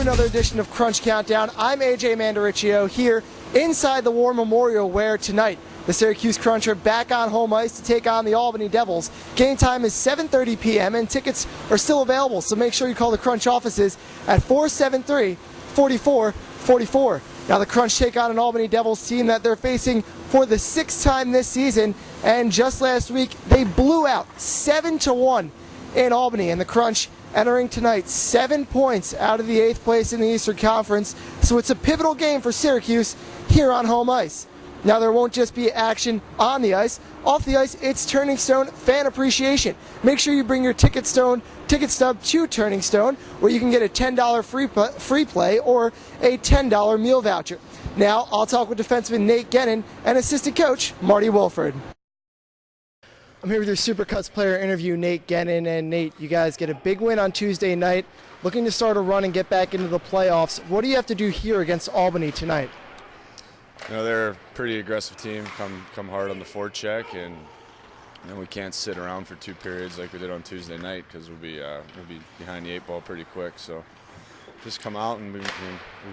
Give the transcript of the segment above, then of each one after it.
another edition of Crunch Countdown. I'm AJ Manderichio here inside the War Memorial, where tonight the Syracuse Crunch are back on home ice to take on the Albany Devils. Game time is 7:30 p.m. and tickets are still available, so make sure you call the Crunch offices at 473-4444. Now the Crunch take on an Albany Devils team that they're facing for the sixth time this season, and just last week they blew out 7-1 in Albany, and the Crunch entering tonight 7 points out of the 8th place in the Eastern Conference, so it's a pivotal game for Syracuse here on home ice. Now there won't just be action on the ice. Off the ice, it's Turning Stone Fan Appreciation. Make sure you bring your ticket stub to Turning Stone, where you can get a $10 free play or a $10 meal voucher. Now I'll talk with defenseman Nate Guenin and assistant coach Marty Wilford. I'm here with your Supercuts player interview, Nate Guenin. And Nate, you guys get a big win on Tuesday night, looking to start a run and get back into the playoffs. What do you have to do here against Albany tonight? You know, they're a pretty aggressive team, come hard on the forecheck, and we can't sit around for 2 periods like we did on Tuesday night, because we'll be behind the 8 ball pretty quick. So just come out, and we've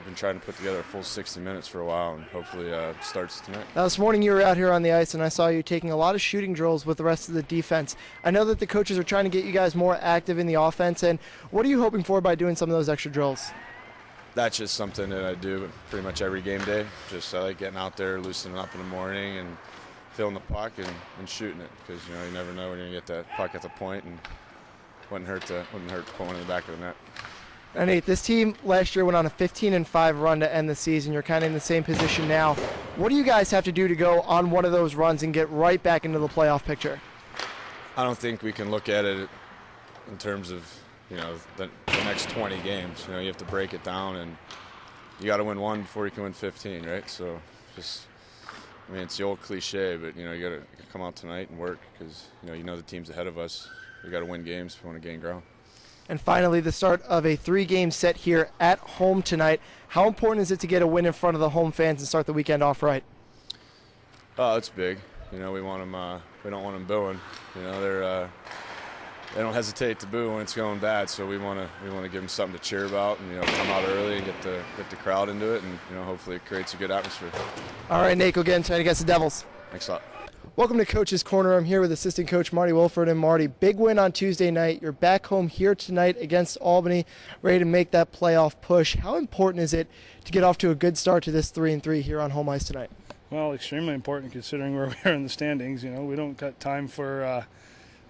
been trying to put together a full 60 minutes for a while, and hopefully it starts tonight. Now this morning you were out here on the ice, and I saw you taking a lot of shooting drills with the rest of the defense. I know that the coaches are trying to get you guys more active in the offense, and what are you hoping for by doing some of those extra drills? That's just something that I do pretty much every game day. Just I like getting out there, loosening up in the morning, and filling the puck and shooting it, because you never know when you're gonna get that puck at the point, and wouldn't hurt to put one in the back of the net. And Nate, this team last year went on a 15-5 run to end the season. You're kind of in the same position now. What do you guys have to do to go on one of those runs and get right back into the playoff picture? I don't think we can look at it in terms of the next 20 games. You have to break it down, and you got to win 1 before you can win 15, right? So it's the old cliche, but you got to come out tonight and work, because the team's ahead of us. We got to win games if we want to gain ground. And finally, the start of a 3-game set here at home tonight. How important is it to get a win in front of the home fans and start the weekend off right? Oh, it's big. We want them. We don't want them booing. They don't hesitate to boo when it's going bad, so we want to give them something to cheer about, and come out early and get the crowd into it, and hopefully it creates a good atmosphere. All right, Nate, go get in tonight against the Devils. Thanks a lot. Welcome to Coach's Corner. I'm here with assistant coach Marty Wilford. And Marty, big win on Tuesday night. You're back home here tonight against Albany, ready to make that playoff push. How important is it to get off to a good start to this 3-3 here on home ice tonight? Well, extremely important, considering where we are in the standings. We don't got time for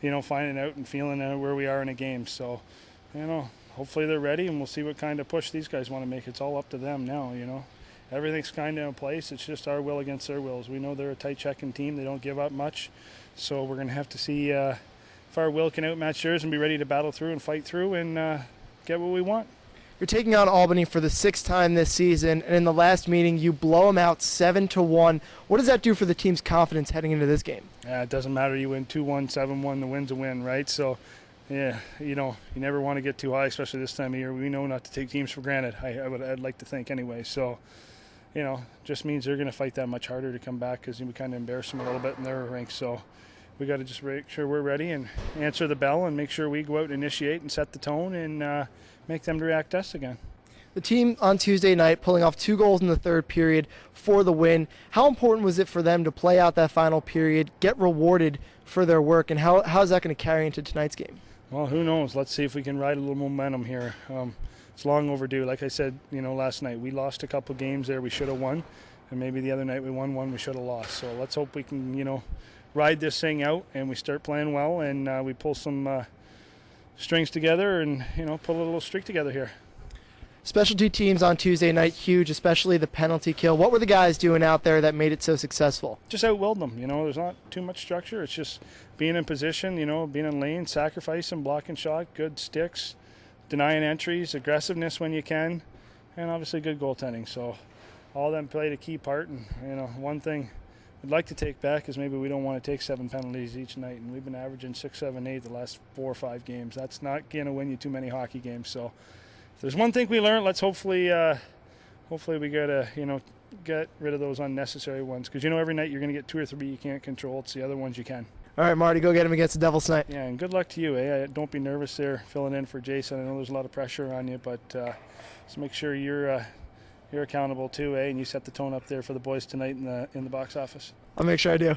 finding out and feeling where we are in a game. So, hopefully they're ready, and we'll see what kind of push these guys want to make. It's all up to them now, Everything's kind of in place. It's just our will against their wills. We know they're a tight checking team. They don't give up much. So we're going to have to see if our will can outmatch theirs and be ready to battle through and fight through and get what we want. You're taking on Albany for the 6th time this season, and in the last meeting you blow them out 7-1. What does that do for the team's confidence heading into this game? It doesn't matter. You win 2-1, 7-1, the win's a win, right? So, yeah, you never want to get too high, especially this time of year. We know not to take teams for granted. I'd like to think anyway. So, just means they're going to fight that much harder to come back, because we kind of embarrass them a little bit in their ranks. So we got to just make sure we're ready and answer the bell, and make sure we go out and initiate and set the tone, and make them react to us again. The team on Tuesday night pulling off 2 goals in the 3rd period for the win. How important was it for them to play out that final period, get rewarded for their work, and how is that going to carry into tonight's game? Well, who knows? Let's see if we can ride a little momentum here. It's long overdue. Like I said, last night we lost a couple games there we should have won, and maybe the other night we won one we should have lost. So let's hope we can, ride this thing out, and we start playing well, and we pull some strings together, and pull a little streak together here. Specialty teams on Tuesday night, huge, especially the penalty kill. What were the guys doing out there that made it so successful? Just outwilled them. There's not too much structure. It's just being in position, being in lane, sacrificing, blocking shot, good sticks, denying entries, aggressiveness when you can, and obviously good goaltending. So all of them played a key part. And one thing I'd like to take back is maybe we don't want to take 7 penalties each night, and we've been averaging 6, 7, 8 the last 4 or 5 games. That's not going to win you too many hockey games. So if there's one thing we learned, let's hopefully we gotta get rid of those unnecessary ones, because every night you're going to get 2 or 3 you can't control. It's the other ones you can. All right, Marty, go get him against the Devils tonight. Yeah, and good luck to you, eh? Don't be nervous there filling in for Jason. I know there's a lot of pressure on you, but just make sure you're accountable too, eh? And you set the tone up there for the boys tonight in the box office. I'll make sure I do.